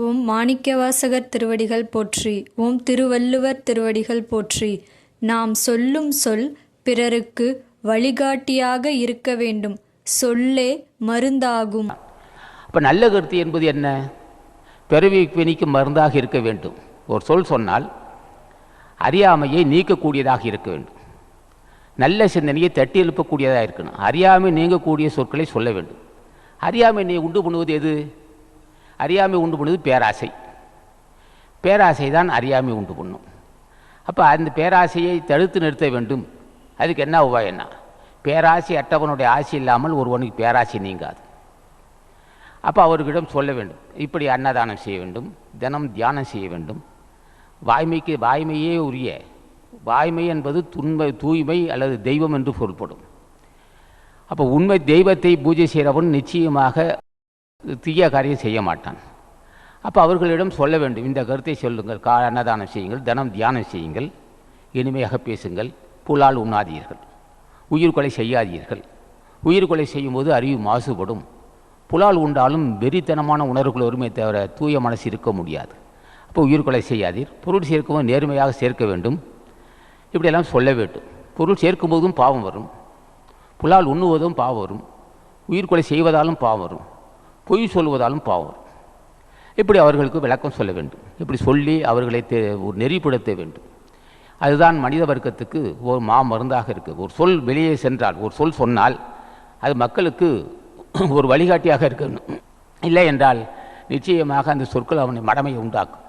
ஓம் மாணிக்கவாசகர் திருவடிகள் போற்றி. ஓம் திருவள்ளுவர் திருவடிகள் போற்றி. நாம் சொல்லும் சொல் பிறருக்கு வழிகாட்டியாக இருக்க வேண்டும். சொல்லே மருந்தாகும். அப்போ நல்ல கருத்து என்பது என்ன? பிறவி பிணிக்கு மருந்தாக இருக்க வேண்டும். ஒரு சொல் சொன்னால் அறியாமையை நீக்கக்கூடியதாக இருக்க வேண்டும். நல்ல சிந்தனையை தட்டி எழுப்பக்கூடியதாக இருக்கணும். அறியாமை நீங்கக்கூடிய சொற்களை சொல்ல வேண்டும். அறியாமை நீ உண்டு பண்ணுவது எது? அறியாமை உண்டு பண்ணுவது பேராசை. பேராசை தான் அறியாமை உண்டு பண்ணும். அப்போ அந்த பேராசையை தடுத்து நிறுத்த வேண்டும். அதுக்கு என்ன உபாயம்? என்ன? பேராசை அற்றவனுடைய ஆசை இல்லாமல் ஒருவனுக்கு பேராசை நீங்காது. அப்போ அவர்களிடம் சொல்ல வேண்டும், இப்படி அன்னதானம் செய்ய வேண்டும், தினம் தியானம் செய்ய வேண்டும். வாய்மையே உரிய. வாய்மை என்பது தூய்மை அல்லது தெய்வம் என்று பொருள்படும். அப்போ உண்மை தெய்வத்தை பூஜை செய்கிறவன் நிச்சயமாக தீய காரியம் செய்ய மாட்டான். அப்போ அவர்களிடம் சொல்ல வேண்டும், இந்த கருத்தை சொல்லுங்கள், அன்னதானம் செய்யுங்கள், தினம் தியானம் செய்யுங்கள், இனிமையாக பேசுங்கள், புலால் உண்ணாதீர்கள், உயிர்கொலை செய்யாதீர்கள். உயிர்கொலை செய்யும்போது அறிவு மாசுபடும். புலால் உண்டாலும் வெறித்தனமான உணர்வுகள் வருமே தவிர தூய மனசு இருக்க முடியாது. அப்போ உயிர்கொலை செய்யாதீர். பொருள் சேர்க்கும்போது நேர்மையாக சேர்க்க வேண்டும். இப்படியெல்லாம் சொல்ல வேண்டும். பொருள் சேர்க்கும்போதும் பாவம் வரும், புலால் உண்ணுவதும் பாவம் வரும், உயிர்கொலை செய்வதாலும் பாவம் வரும், பொய் சொல்வதாலும் பாவம் வரும். இப்படி அவர்களுக்கு விளக்கம் சொல்ல வேண்டும். இப்படி சொல்லி அவர்களை ஒரு நெறிப்படுத்த வேண்டும். அதுதான் மனித வர்க்கத்துக்கு ஒரு மருந்தாக இருக்குது. ஒரு சொல் வெளியே சென்றால், ஒரு சொல் சொன்னால் அது மக்களுக்கு ஒரு வழிகாட்டியாக இருக்கணும். இல்லை என்றால் நிச்சயமாக அந்த சொற்கள் அவனை மடமையை உண்டாக்கும்.